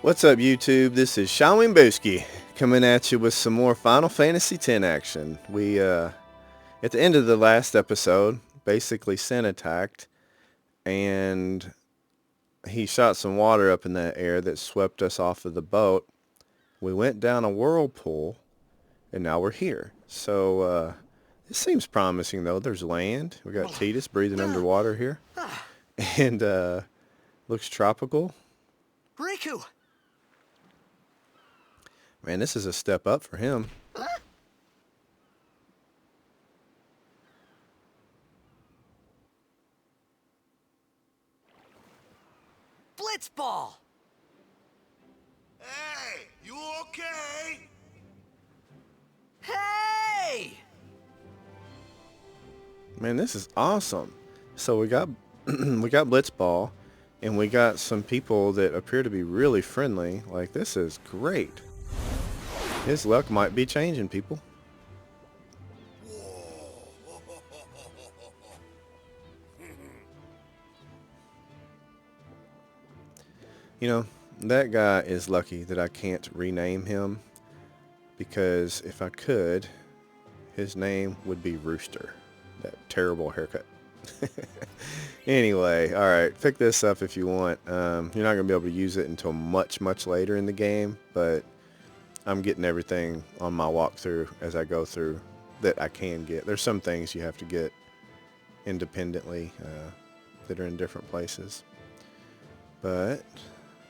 What's up, YouTube? This is Shawin Booski coming at you with some more Final Fantasy X action. We, at the end of the last episode, basically Sin attacked, and he shot some water up in that air that swept us off of the boat. We went down a whirlpool, and now we're here. So, this seems promising, though. There's land. We got Tidus breathing underwater here, and looks tropical. Riku! Man, this is a step up for him. Blitzball! Hey, you okay? Hey! Man, this is awesome. So we got we got Blitzball, and we got some people that appear to be really friendly. Like, this is great. His luck might be changing, people. You know, that guy is lucky that I can't rename him, because if I could, his name would be Rooster. That terrible haircut. Anyway, alright, pick this up if you want. You're not going to be able to use it until much, much later in the game, but I'm getting everything on my walkthrough as I go through that I can get. There's some things you have to get independently that are in different places. But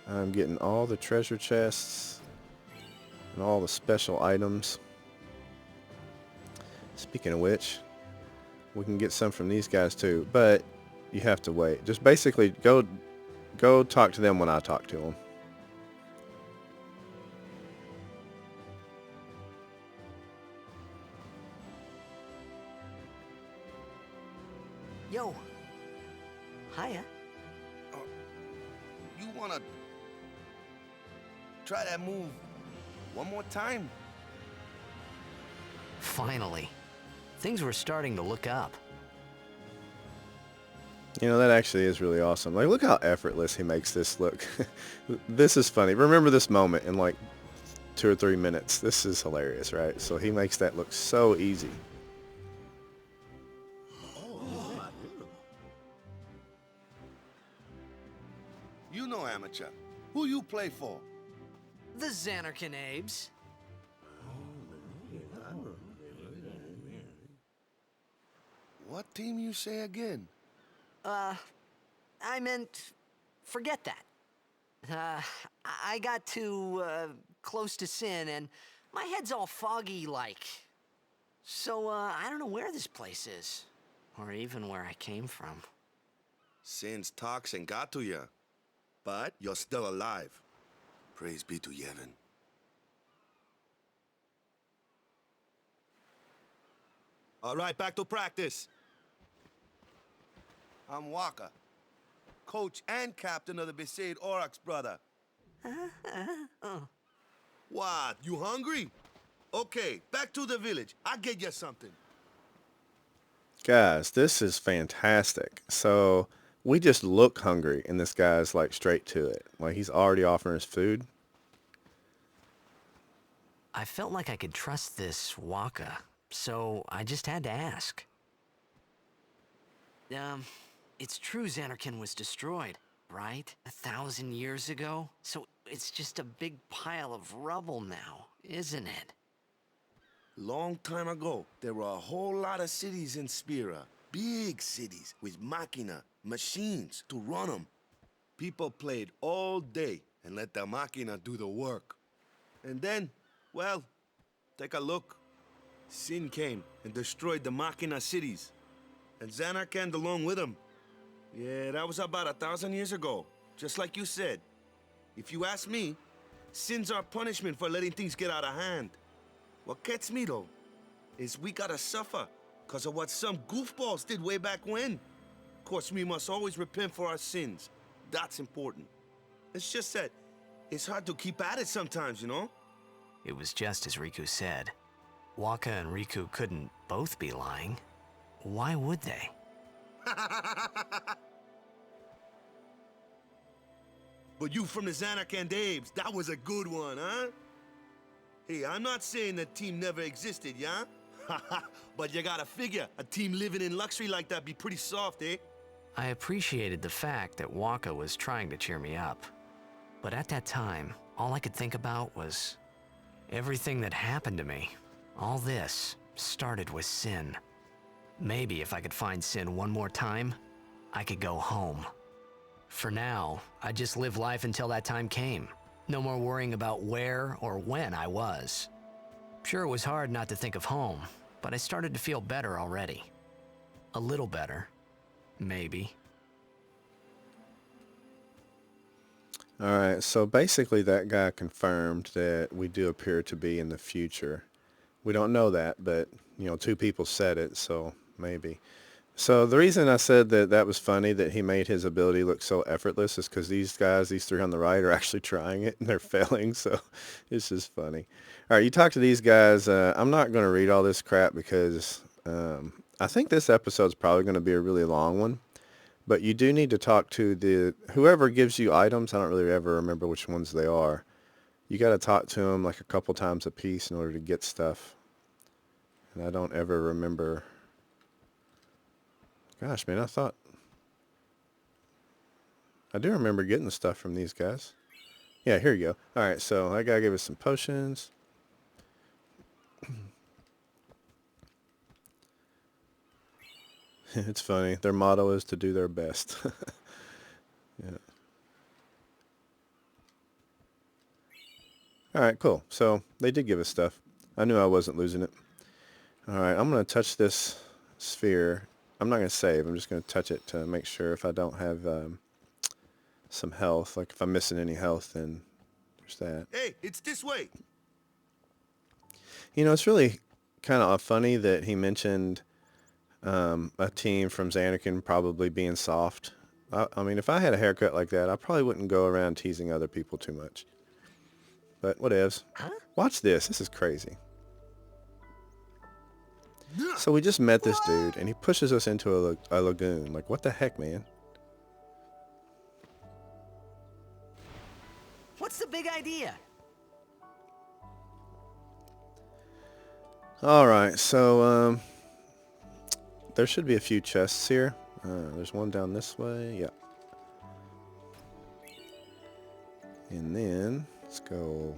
I'm getting all the treasure chests and all the special items. Speaking of which, we can get some from these guys too, but you have to wait. Just basically go talk to them when I talk to them. Yo. Hiya. You wanna try that move one more time? Finally. Things were starting to look up. You know, that actually is really awesome. Like, look how effortless he makes this look. This is funny. Remember this moment in like 2 or 3 minutes. This is hilarious, right? So he makes that look so easy. You know, amateur. Who you play for? The Xanarkin Abes. What team you say again? I meant, forget that. I got too, close to Sin, and my head's all foggy like. So, I don't know where this place is. Or even where I came from. Sin's toxin got to you. But you're still alive. Praise be to Yevon. All right, back to practice. I'm Waka, coach and captain of the Besaid Island, brother. What, you hungry? Okay, back to the village. I'll get you something. Guys, this is fantastic. So we just look hungry, and this guy's like straight to it. Like, he's already offering us food. I felt like I could trust this Waka, so I just had to ask. It's true Xanarkin was destroyed, right? 1,000 years ago? So it's just a big pile of rubble now, isn't it? Long time ago, there were a whole lot of cities in Spira. Big cities with machina, machines to run them. People played all day and let the machina do the work. And then, well, take a look. Sin came and destroyed the machina cities. And Xanarkin along with him. Yeah, that was about 1,000 years ago, just like you said. If you ask me, Sin's our punishment for letting things get out of hand. What gets me, though, is we gotta suffer because of what some goofballs did way back when. Of course, we must always repent for our sins. That's important. It's just that it's hard to keep at it sometimes, you know? It was just as Riku said. Waka and Riku couldn't both be lying. Why would they? But you from the Xanac and Dabes, that was a good one, huh? Hey, I'm not saying that team never existed, yeah? But you gotta figure, a team living in luxury like that be pretty soft, eh? I appreciated the fact that Waka was trying to cheer me up. But at that time, all I could think about was everything that happened to me. All this started with Sin. Maybe if I could find Sin one more time, I could go home. For now, I just live life until that time came. No more worrying about where or when I was. Sure, it was hard not to think of home, but I started to feel better already. A little better. Maybe. All right, so basically that guy confirmed that we do appear to be in the future. We don't know that, but, you know, two people said it, so maybe. So the reason I said that that was funny, that he made his ability look so effortless, is because these guys, these three on the right, are actually trying it, and they're failing, so it's just funny. All right, you talk to these guys. I'm not going to read all this crap because I think this episode's probably going to be a really long one. But you do need to talk to whoever gives you items. I don't really ever remember which ones they are. You got to talk to them like a couple times a piece in order to get stuff. And I don't ever remember. Gosh, man, I do remember getting the stuff from these guys. Yeah, here you go. All right, so that guy gave us some potions. It's funny. Their motto is to do their best. Yeah. All right, cool. So they did give us stuff. I knew I wasn't losing it. All right, I'm going to touch this sphere. I'm not going to save. I'm just going to touch it to make sure if I don't have some health. Like if I'm missing any health, then there's that. Hey, it's this way. You know, it's really kind of funny that he mentioned a team from Xanakin probably being soft. I mean, if I had a haircut like that, I probably wouldn't go around teasing other people too much. But whatevs. Huh? Watch this. This is crazy. So we just met this dude, and he pushes us into a lagoon. Like, what the heck, man? What's the big idea? All right, so there should be a few chests here. There's one down this way. Yeah. And then let's go.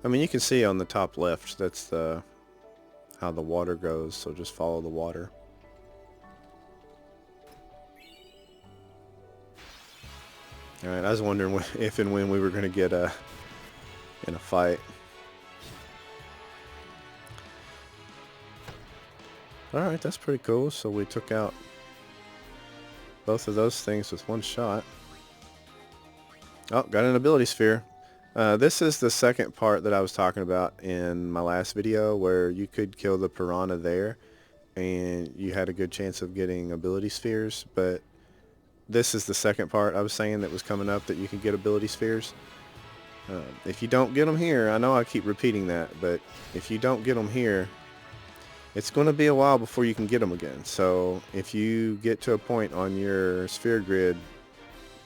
I mean, you can see on the top left, that's how the water goes, so just follow the water. All right, I was wondering if and when we were going to get in a fight. All right, that's pretty cool. So we took out both of those things with one shot. Oh, got an ability sphere. This is the second part that I was talking about in my last video, where you could kill the piranha there and you had a good chance of getting ability spheres, but this is the second part I was saying that was coming up, that you can get ability spheres. If you don't get them here, I know I keep repeating that, but if you don't get them here, it's going to be a while before you can get them again. So if you get to a point on your sphere grid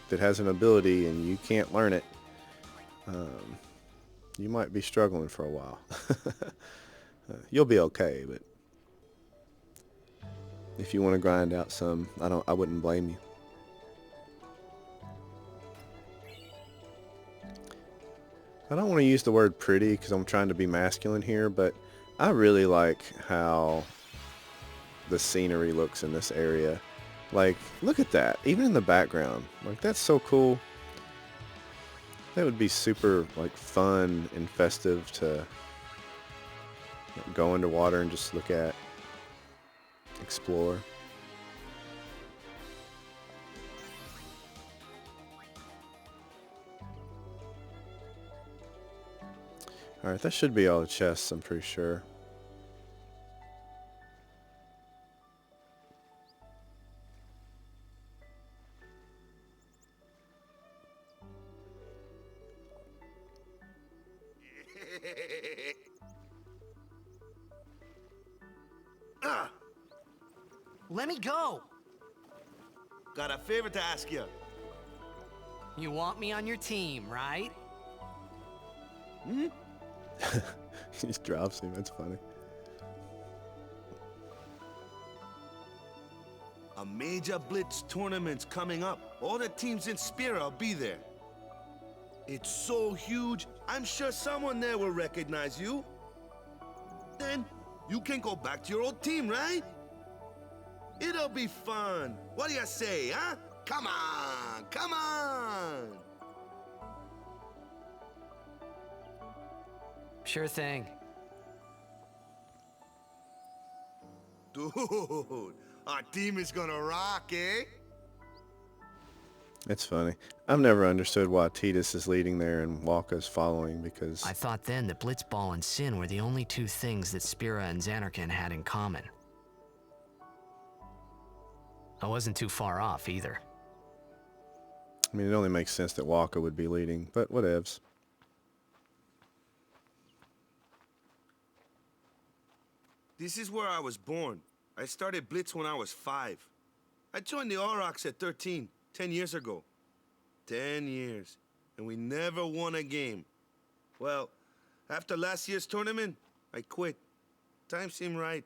that has an ability and you can't learn it, you might be struggling for a while. You'll be okay, but if you want to grind out some, I wouldn't blame you. I don't want to use the word pretty because I'm trying to be masculine here, but I really like how the scenery looks in this area. Like, look at that, even in the background. Like, that's so cool. That would be super, like, fun and festive to go underwater and just look at, explore. Alright, that should be all the chests, I'm pretty sure. Let me go. Got a favor to ask you. You want me on your team, right? Hmm? He just drops him. That's funny. A major blitz tournament's coming up. All the teams in Spira will be there. It's so huge, I'm sure someone there will recognize you. Then, you can go back to your old team, right? It'll be fun. What do you say, huh? Come on, come on! Sure thing. Dude, our team is gonna rock, eh? It's funny. I've never understood why Titus is leading there and Walka's following because I thought then that Blitzball and Sin were the only two things that Spira and Xanarkin had in common. I wasn't too far off either. I mean, it only makes sense that Walka would be leading, but whatevs. This is where I was born. I started Blitz when I was 5. I joined the Aurochs at 13, 10 years ago. 10 years, and we never won a game. Well, after last year's tournament, I quit. Time seemed right.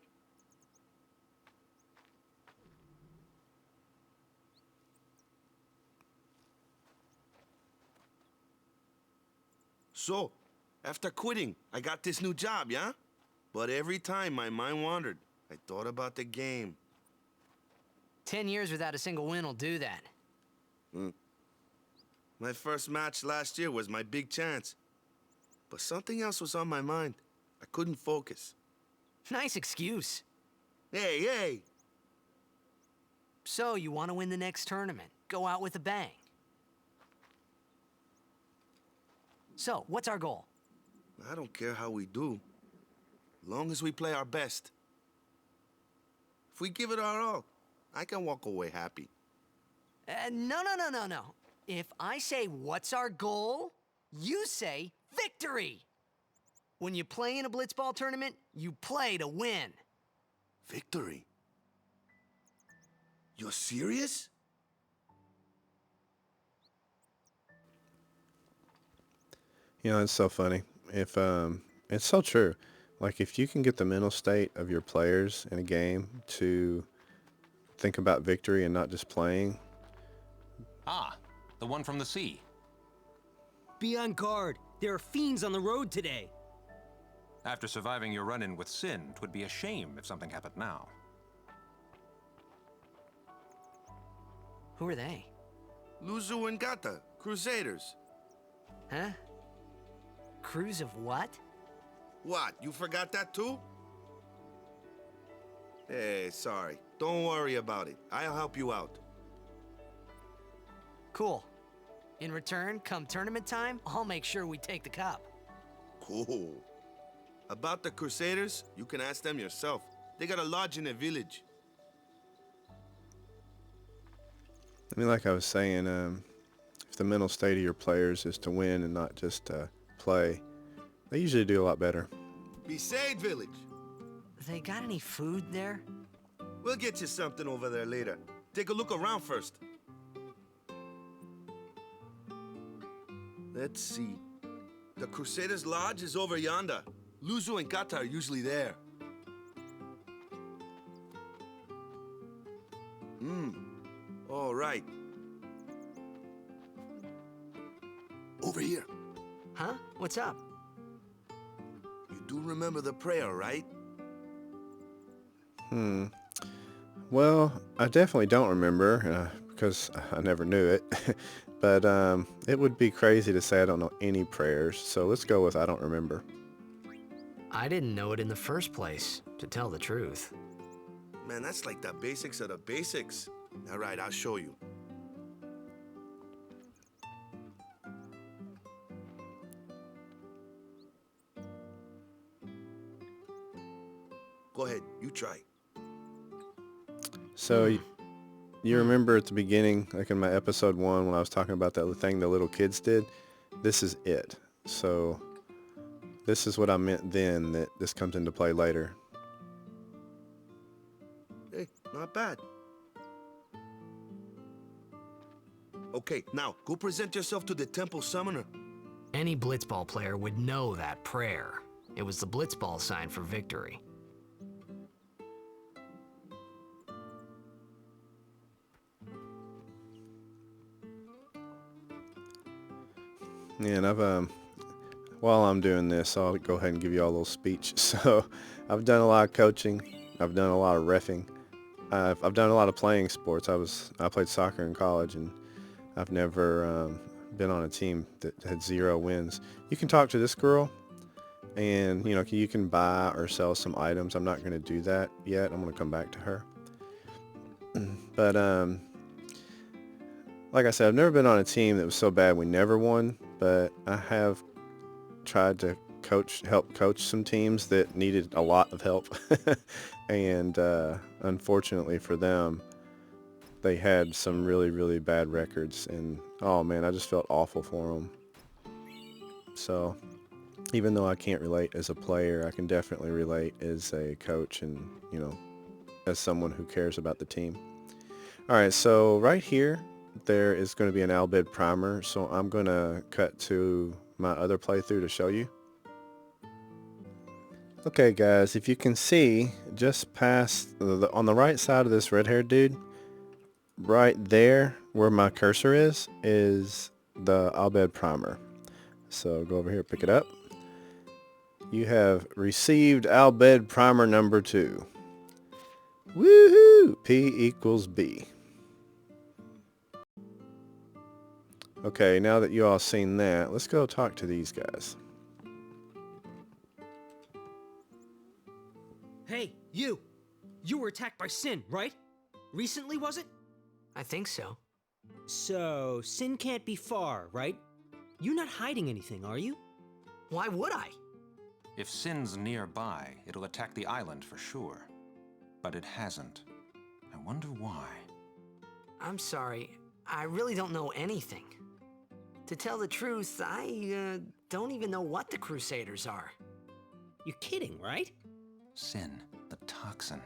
So, after quitting, I got this new job, yeah? But every time my mind wandered, I thought about the game. 10 years without a single win will do that. My first match last year was my big chance. But something else was on my mind. I couldn't focus. Nice excuse. Hey, hey! So, you want to win the next tournament. Go out with a bang. So, what's our goal? I don't care how we do. Long as we play our best. If we give it our all, I can walk away happy. No. If I say, what's our goal? You say, victory! When you play in a blitzball tournament, you play to win. Victory? You're serious? You know, it's so funny. If it's so true. Like if you can get the mental state of your players in a game to think about victory and not just playing. Ah, the one from the sea. Be on guard. There are fiends on the road today. After surviving your run-in with Sin, 'twould be a shame if something happened now. Who are they? Luzu and Gata, Crusaders. Huh? Crews of what? What, you forgot that too? Hey, sorry. Don't worry about it. I'll help you out. Cool. In return, come tournament time, I'll make sure we take the cup. Cool. About the Crusaders, you can ask them yourself. They got a lodge in a village. I mean, like I was saying, if the mental state of your players is to win and not just play, they usually do a lot better. Besaid village. They got any food there? We'll get you something over there later. Take a look around first. Let's see. The Crusaders' Lodge is over yonder. Luzu and Gata are usually there. All right. Over here. Huh? What's up? You do remember the prayer, right? Well, I definitely don't remember because I never knew it. But it would be crazy to say I don't know any prayers. So let's go with I don't remember. I didn't know it in the first place, to tell the truth. Man, that's like the basics of the basics. All right, I'll show you. Go ahead, you try. So you remember at the beginning, like in my episode 1, when I was talking about that thing the little kids did? This is it. So this is what I meant then, that this comes into play later. Hey, not bad. Okay, now, go present yourself to the temple summoner. Any blitzball player would know that prayer. It was the blitzball sign for victory. Yeah, and while I'm doing this, I'll go ahead and give you all a little speech. So, I've done a lot of coaching. I've done a lot of reffing. I've done a lot of playing sports. I played soccer in college, and I've never been on a team that had 0 wins. You can talk to this girl, and you can buy or sell some items. I'm not going to do that yet. I'm going to come back to her. But like I said, I've never been on a team that was so bad we never won. But I have tried to help coach some teams that needed a lot of help, and unfortunately for them, they had some really, really bad records, and oh man, I just felt awful for them. So even though I can't relate as a player, I can definitely relate as a coach and, as someone who cares about the team. All right, so right here, there is going to be an Albed primer, so I'm going to cut to my other playthrough to show you. Okay guys, if you can see, just past, on the right side of this red-haired dude, right there where my cursor is the Albed primer. So go over here, pick it up. You have received Albed primer number 2. Woohoo! P equals B. Okay, now that you all seen that, let's go talk to these guys. Hey, you! You were attacked by Sin, right? Recently, was it? I think so. So, Sin can't be far, right? You're not hiding anything, are you? Why would I? If Sin's nearby, it'll attack the island for sure. But it hasn't. I wonder why. I'm sorry. I really don't know anything. To tell the truth, I don't even know what the Crusaders are. You're kidding, right? Sin, the toxin.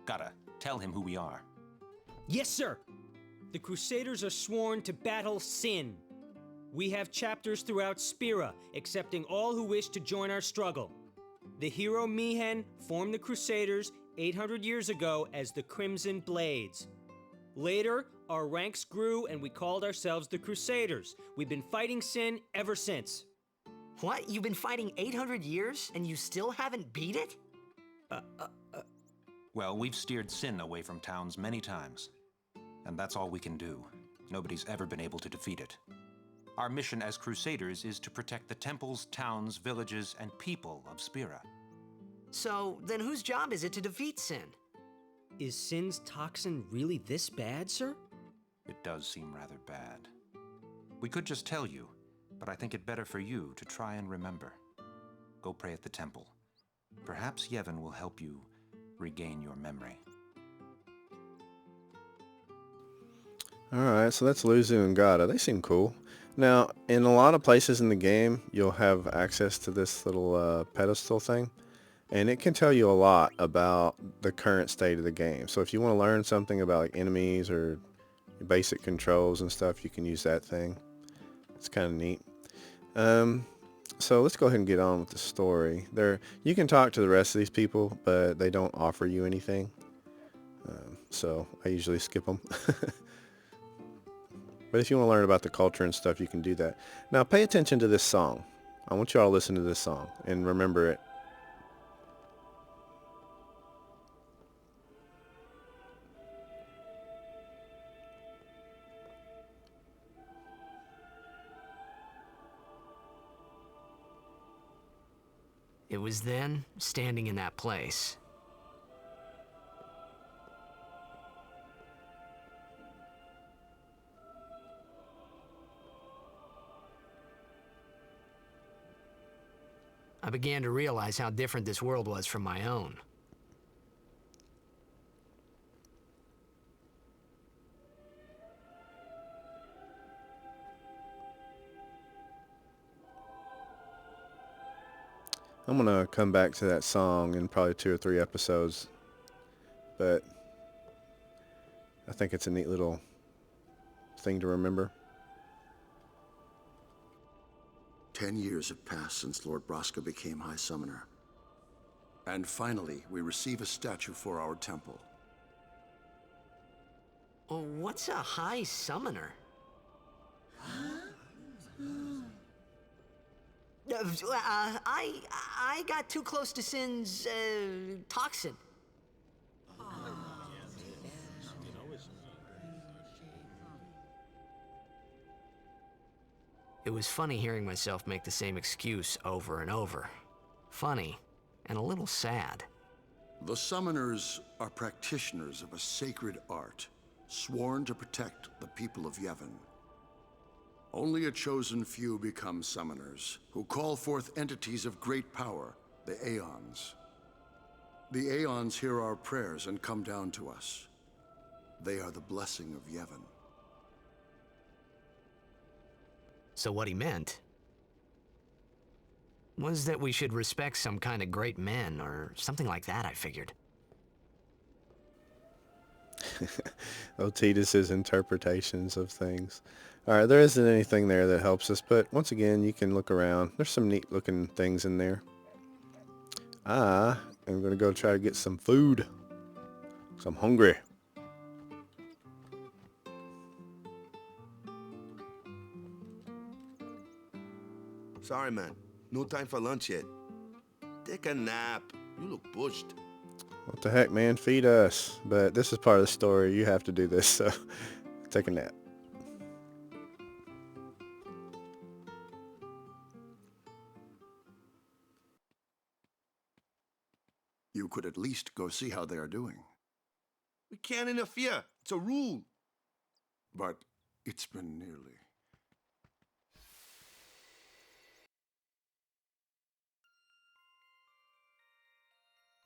Gotta tell him who we are. Yes, sir! The Crusaders are sworn to battle Sin. We have chapters throughout Spira, accepting all who wish to join our struggle. The hero Mihen formed the Crusaders 800 years ago as the Crimson Blades. Later, our ranks grew and we called ourselves the Crusaders. We've been fighting Sin ever since. What? You've been fighting 800 years and you still haven't beat it? Well, we've steered Sin away from towns many times. And that's all we can do. Nobody's ever been able to defeat it. Our mission as Crusaders is to protect the temples, towns, villages, and people of Spira. So, then whose job is it to defeat Sin? Is Sin's toxin really this bad, sir? It does seem rather bad. We could just tell you, but I think it better for you to try and remember. Go pray at the temple. Perhaps Yevon will help you regain your memory. Alright, so that's Luzu and Gata. They seem cool. Now, in a lot of places in the game, you'll have access to this little pedestal thing, and it can tell you a lot about the current state of the game. So if you want to learn something about like enemies or basic controls and stuff, you can use that thing. It's kind of neat. So let's go ahead and get on with the story. You can talk to the rest of these people, but they don't offer you anything. So I usually skip them. But if you want to learn about the culture and stuff, you can do that. Now pay attention to this song. I want you all to listen to this song and remember it. It was then, standing in that place, I began to realize how different this world was from my own. I'm going to come back to that song in probably 2 or 3 episodes, but I think it's a neat little thing to remember. 10 years have passed since Lord Braska became High Summoner. And finally, we receive a statue for our temple. Well, what's a High Summoner? I got too close to Sin's, toxin. It was funny hearing myself make the same excuse over and over. Funny, and a little sad. The Summoners are practitioners of a sacred art, sworn to protect the people of Yevon. Only a chosen few become Summoners, who call forth entities of great power, the Aeons. The Aeons hear our prayers and come down to us. They are the blessing of Yevon. So what he meant was that we should respect some kind of great men, or something like that, I figured. Otitus's interpretations of things. Alright, there isn't anything there that helps us, but once again, you can look around. There's some neat looking things in there. I am going to go try to get some food, 'cause I'm hungry. Sorry, man. No time for lunch yet. Take a nap. You look pushed. What the heck, man? Feed us. But this is part of the story. You have to do this, so take a nap. You could at least go see how they are doing. We can't interfere. It's a rule. But it's been nearly.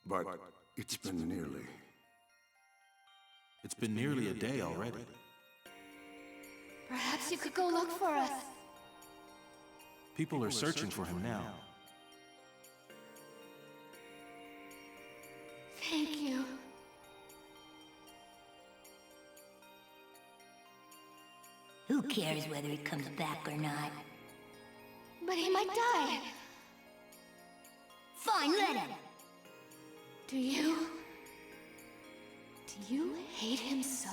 But it's been nearly. It's been nearly a day already. Perhaps you could go look for us. People are searching for him now. Thank you. Who cares whether he comes back or not? But he might die. Fine, let him. Do you hate him so?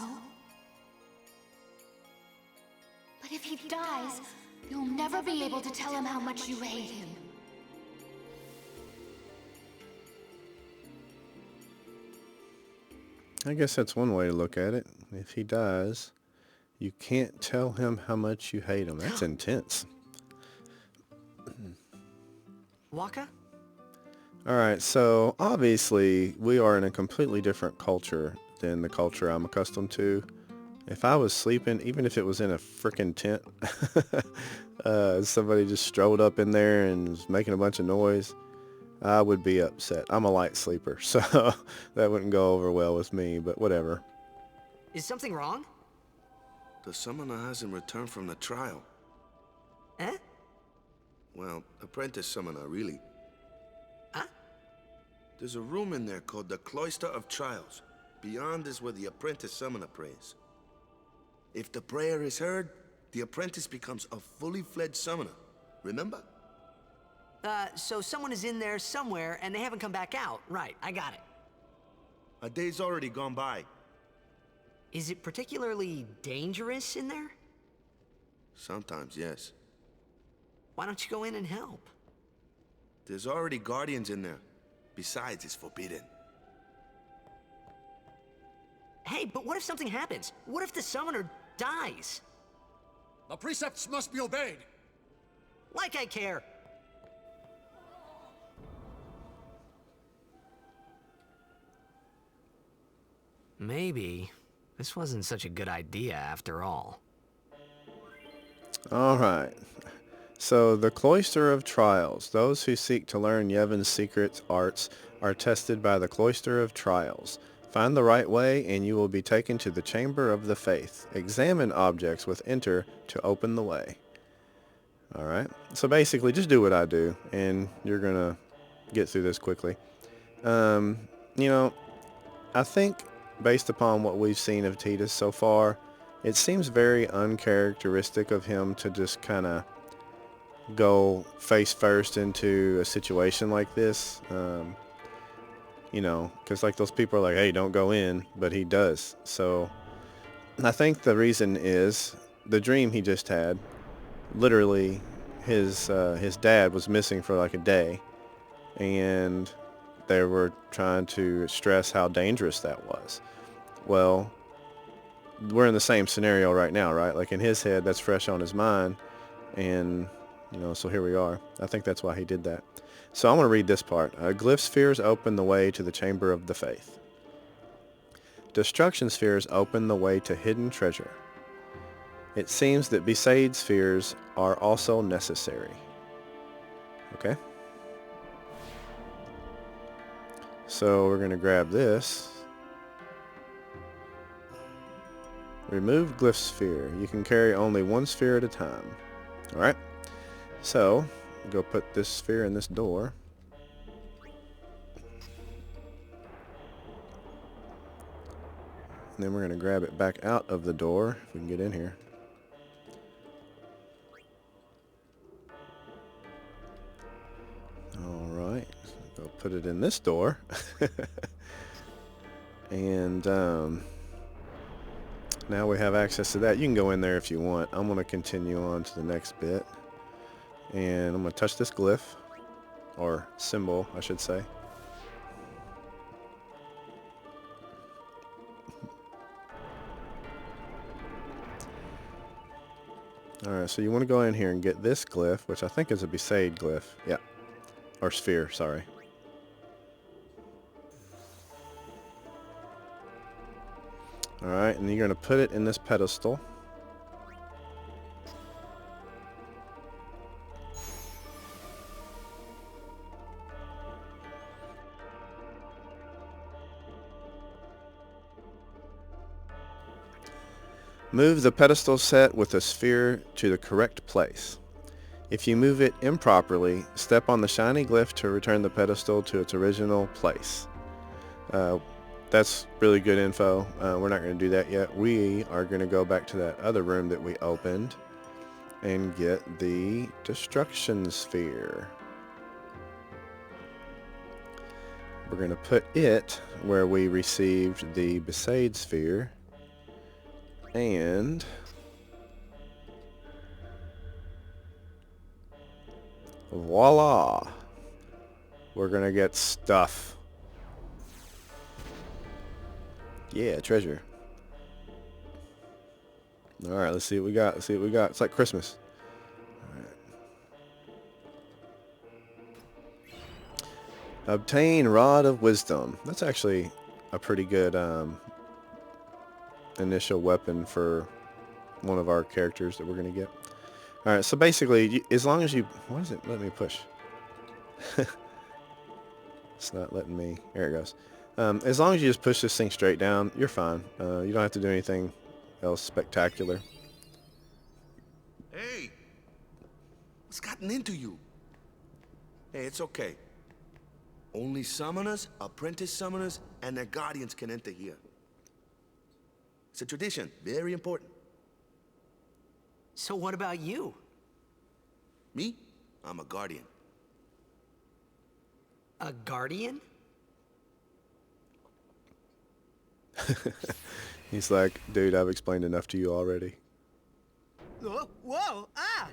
But if he dies, you'll never be able to tell him how much you hate him. I guess that's one way to look at it. If he dies, you can't tell him how much you hate him. That's intense. Waka? Alright, so obviously we are in a completely different culture than the culture I'm accustomed to. If I was sleeping, even if it was in a frickin' tent, somebody just strolled up in there and was making a bunch of noise, I would be upset. I'm a light sleeper, so that wouldn't go over well with me, but whatever. Is something wrong? The summoner hasn't returned from the trial. Eh? Well, apprentice summoner, really. Huh? There's a room in there called the Cloister of Trials. Beyond is where the apprentice summoner prays. If the prayer is heard, the apprentice becomes a fully fledged summoner. Remember? So someone is in there somewhere and they haven't come back out. Right, I got it. A day's already gone by. Is it particularly dangerous in there? Sometimes, yes. Why don't you go in and help? There's already guardians in there. Besides, it's forbidden. Hey, but what if something happens? What if the summoner dies? The precepts must be obeyed. Like I care. Maybe this wasn't such a good idea after all. Alright. So, the Cloister of Trials. Those who seek to learn Yevon's secret arts are tested by the Cloister of Trials. Find the right way and you will be taken to the Chamber of the Faith. Examine objects with enter to open the way. Alright. So basically, just do what I do and you're going to get through this quickly. You know, I think based upon what we've seen of Tidus so far, It seems very uncharacteristic of him to just kind of go face first into a situation like this. You know, because like those people are like, hey, don't go in, but he does. So I think the reason is the dream he just had. Literally, his dad was missing for like a day, and they were trying to stress how dangerous that was. Well, we're in the same scenario right now, right? Like in his head, that's fresh on his mind, and you know, so here we are. I think that's why he did that. So I'm going to read this part. Glyph spheres open the way to the Chamber of the Faith. Destruction spheres open the way to hidden treasure. It seems that Besaid spheres are also necessary. Okay. So we're going to grab this. Remove glyph sphere. You can carry only one sphere at a time. Alright. So, go put this sphere in this door. And then we're going to grab it back out of the door if we can get in here. Alright. Go put it in this door. And now we have access to that. You can go in there if you want. I'm going to continue on to the next bit. And I'm going to touch this glyph. Or symbol, I should say. Alright, so you want to go in here and get this glyph, which I think is a Besaid glyph. Yeah. Or sphere, sorry. Alright, and you're going to put it in this pedestal. Move the pedestal set with a sphere to the correct place. If you move it improperly, step on the shiny glyph to return the pedestal to its original place. That's really good info. We're not going to do that yet. We are going to go back to that other room that we opened and get the destruction sphere. We're going to put it where we received the Besaid sphere. And voila! We're going to get stuff. Yeah, treasure. Alright, let's see what we got. Let's see what we got. It's like Christmas. Alright. Obtain Rod of Wisdom. That's actually a pretty good initial weapon for one of our characters that we're going to get. Alright, so basically, as long as you... Why does it let me push? It's not letting me... There it goes. As long as you just push this thing straight down, you're fine. You don't have to do anything else spectacular. Hey! What's gotten into you? Hey, it's okay. Only summoners, apprentice summoners, and their guardians can enter here. It's a tradition, very important. So what about you? Me? I'm a guardian. A guardian? He's like, dude, I've explained enough to you already. Oh, whoa! Ah!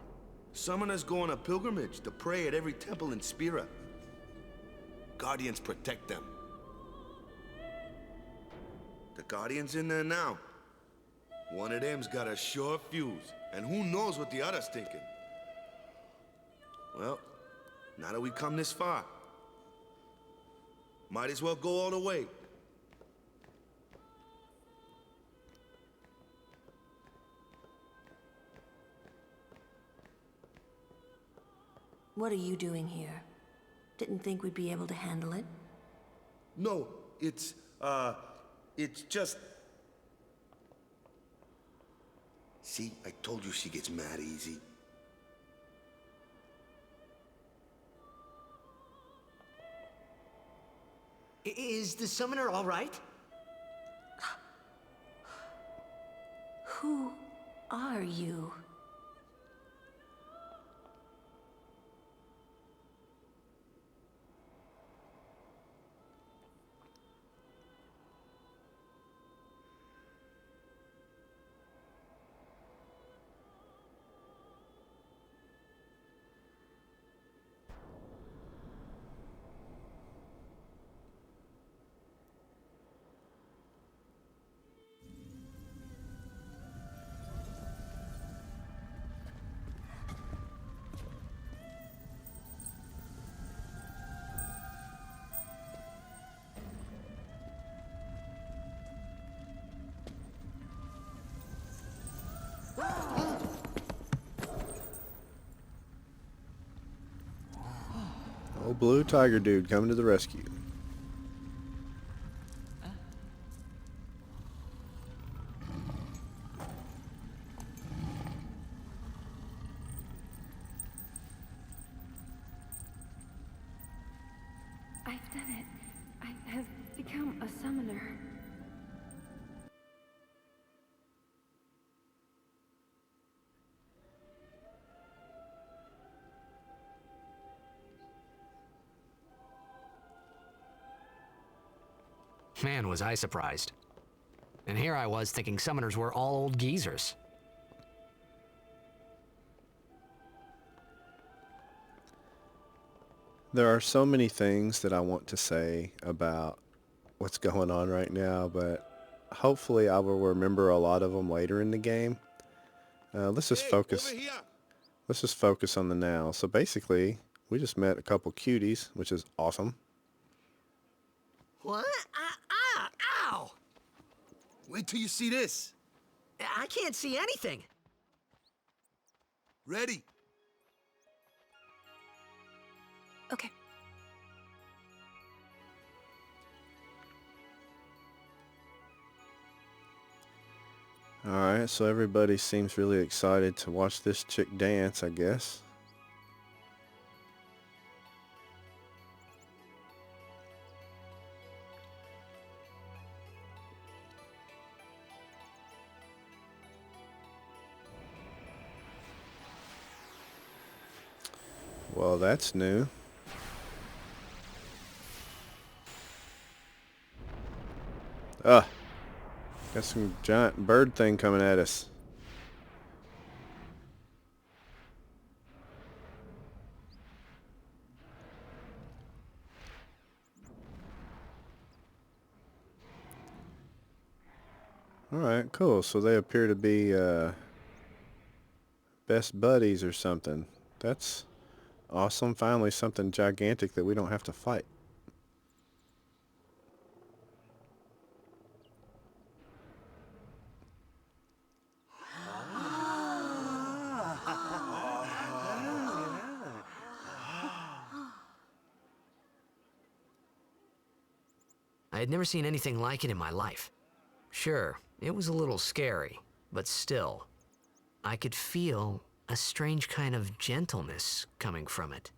Summoners go on a pilgrimage to pray at every temple in Spira. Guardians protect them. The Guardian's in there now. One of them's got a sure fuse, and who knows what the other's thinking. Well, now that we've come this far, might as well go all the way. What are you doing here? Didn't think we'd be able to handle it? No, it's just... See, I told you she gets mad easy. Is the summoner all right? Who are you? Old blue tiger dude coming to the rescue. I've done it. I have become a summoner. Man, was I surprised. And here I was thinking summoners were all old geezers. There are so many things that I want to say about what's going on right now, but hopefully I will remember a lot of them later in the game. Let's just focus. Let's just focus on the now. So basically, we just met a couple cuties, which is awesome. What? Ow! Wait till you see this. I can't see anything. Ready? Okay. Alright, so everybody seems really excited to watch this chick dance, I guess. Well, that's new. Got some giant bird thing coming at us. Alright, cool. So they appear to be best buddies or something. That's awesome. Finally something gigantic that we don't have to fight. I had never seen anything like it in my life. Sure, it was a little scary, but still, I could feel a strange kind of gentleness coming from it.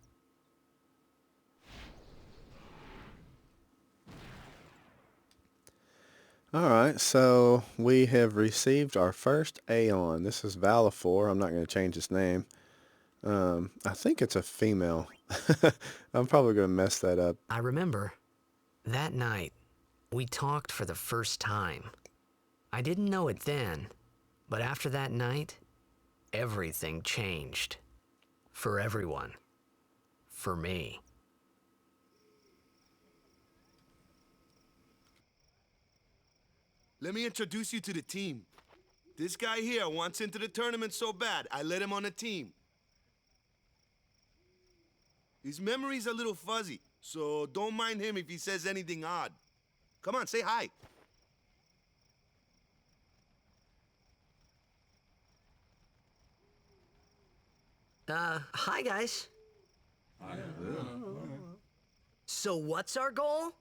Alright, so we have received our first Aeon. This is Valifor. I'm not going to change his name. I think it's a female. I'm probably going to mess that up. I remember, that night, we talked for the first time. I didn't know it then, but after that night, everything changed. For everyone. For me. Let me introduce you to the team. This guy here wants into the tournament so bad, I let him on the team. His memory's a little fuzzy, so don't mind him if he says anything odd. Come on, say hi. Hi guys. So what's our goal?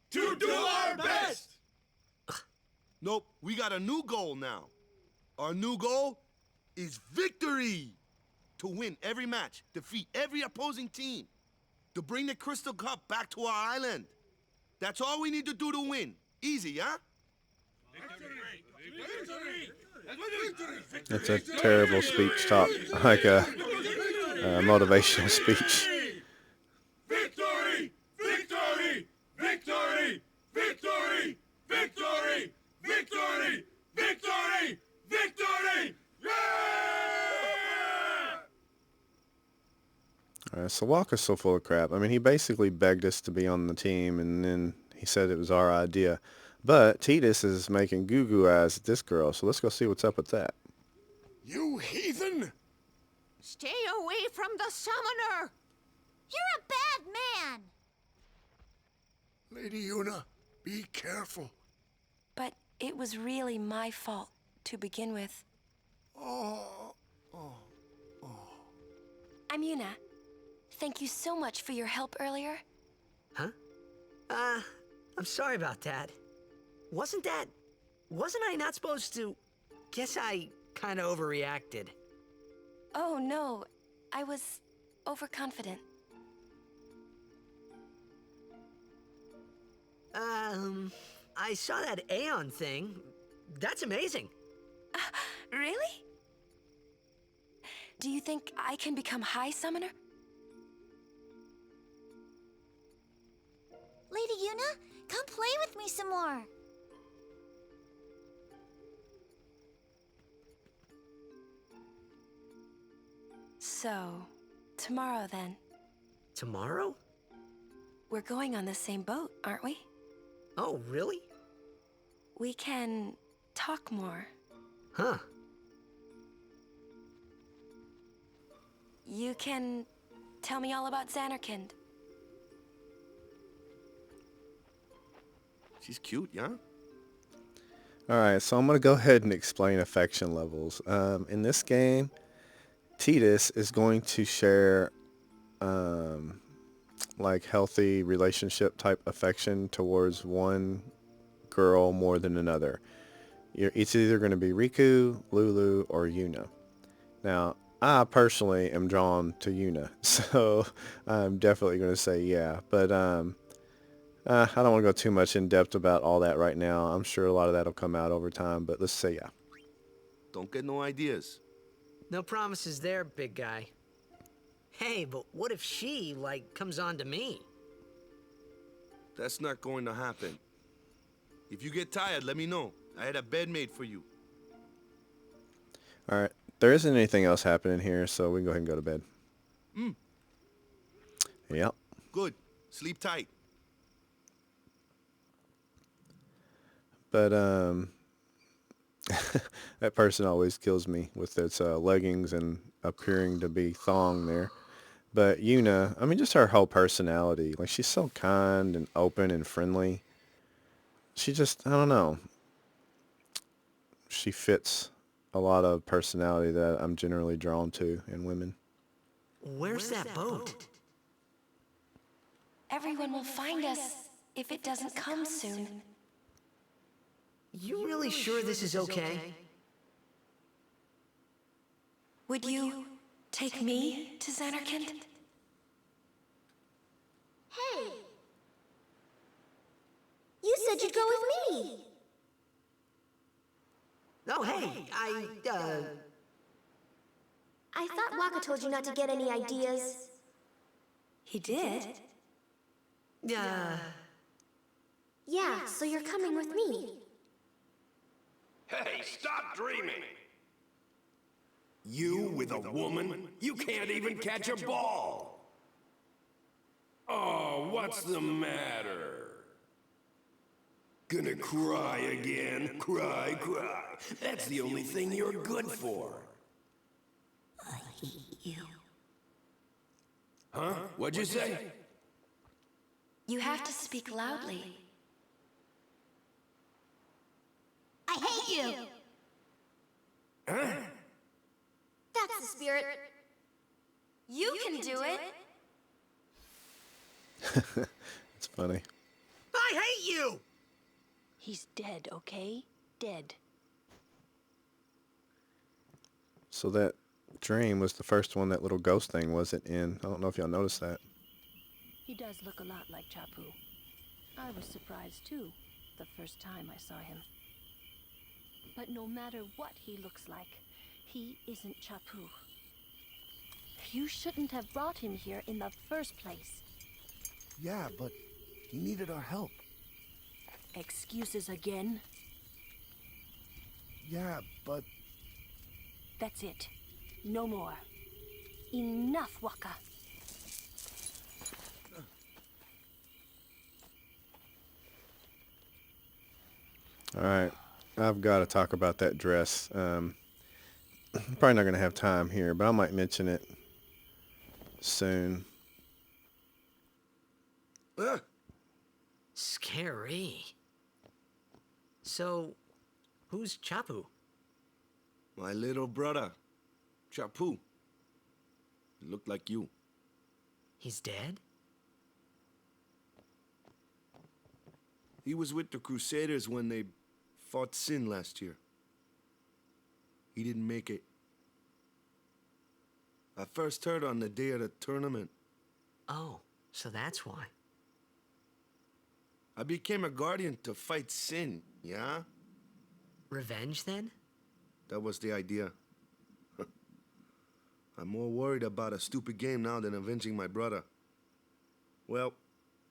To do our best! Nope, we got a new goal now. Our new goal is victory! To win every match, defeat every opposing team, to bring the Crystal Cup back to our island. That's all we need to do to win. Easy, huh? Victory! Victory! It's a terrible speech talk, like a motivational speech. Victory! Victory! Victory! Victory! Victory! Victory! Victory! Victory! Yeah! So Walker's so full of crap. I mean, he basically begged us to be on the team, and then he said it was our idea. But Titus is making goo-goo eyes at this girl, so let's go see what's up with that. You heathen! Stay away from the summoner! You're a bad man! Lady Una, be careful. But it was really my fault to begin with. I'm Una. Thank you so much for your help earlier. Huh? I'm sorry about that. Wasn't I not supposed to? Guess I kind of overreacted. Oh, no. I was overconfident. I saw that Aeon thing. That's amazing. Really? Do you think I can become High Summoner? Lady Una, come play with me some more. So, tomorrow then. Tomorrow? We're going on the same boat, aren't we? Oh, really? We can talk more. Huh. You can tell me all about Xanarkand. She's cute, yeah? Alright, so I'm going to go ahead and explain affection levels. In this game, Titus is going to share like healthy relationship type affection towards one girl more than another. It's either going to be Riku, Lulu, or Yuna. Now, I personally am drawn to Yuna, so I'm definitely going to say yeah. But I don't want to go too much in depth about all that right now. I'm sure a lot of that will come out over time, but let's say yeah. Don't get no ideas. No promises there, big guy. Hey, but what if she, like, comes on to me? That's not going to happen. If you get tired, let me know. I had a bed made for you. Alright, there isn't anything else happening here, so we can go ahead and go to bed. Yep. Good. Sleep tight. But that person always kills me with its leggings and appearing to be thong there. But Yuna, I mean, just her whole personality. Like, she's so kind and open and friendly. She just, I don't know. She fits a lot of personality that I'm generally drawn to in women. Where's that boat? Everyone will find us if it doesn't come soon. You really sure this is okay? Would you take me to Xanarkand? Hey! You said you'd go with me! Oh, hey, I thought Waka told you not to get any ideas. He did? Yeah, so you're coming with me. Hey, stop dreaming! You with a woman? You can't even catch a ball! Oh, what's the matter? Gonna cry again? Cry. That's the only thing you're good for. I hate you. Huh? What'd you say? You have to speak loudly. I hate you! Huh? That's the spirit. You can do it! It's funny. I hate you! He's dead, okay? Dead. So that dream was the first one that little ghost thing wasn't in. I don't know if y'all noticed that. He does look a lot like Chapu. I was surprised too, the first time I saw him. But no matter what he looks like, he isn't Chapu. You shouldn't have brought him here in the first place. Yeah, but he needed our help. Excuses again? Yeah, but... That's it. No more. Enough, Waka. All right. I've got to talk about that dress. Probably not going to have time here, but I might mention it soon. Scary. So, who's Chapu? My little brother, Chapu. He looked like you. He's dead? He was with the Crusaders when they fought Sin last year. He didn't make it. I first heard on the day of the tournament. Oh, so that's why. I became a guardian to fight Sin, yeah? Revenge, then? That was the idea. I'm more worried about a stupid game now than avenging my brother. Well,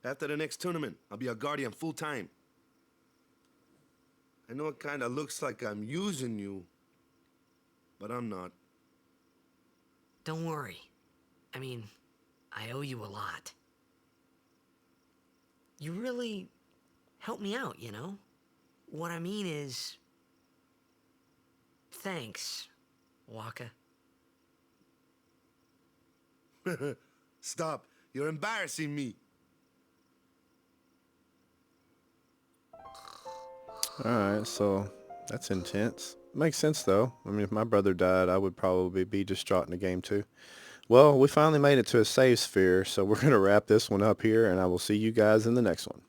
after the next tournament, I'll be a guardian full-time. I know it kinda looks like I'm using you, but I'm not. Don't worry. I mean, I owe you a lot. You really helped me out, you know? What I mean is... Thanks, Waka. Stop. You're embarrassing me. Alright, so that's intense. Makes sense though. I mean, if my brother died, I would probably be distraught in the game too. Well, we finally made it to a save sphere, so we're going to wrap this one up here, and I will see you guys in the next one.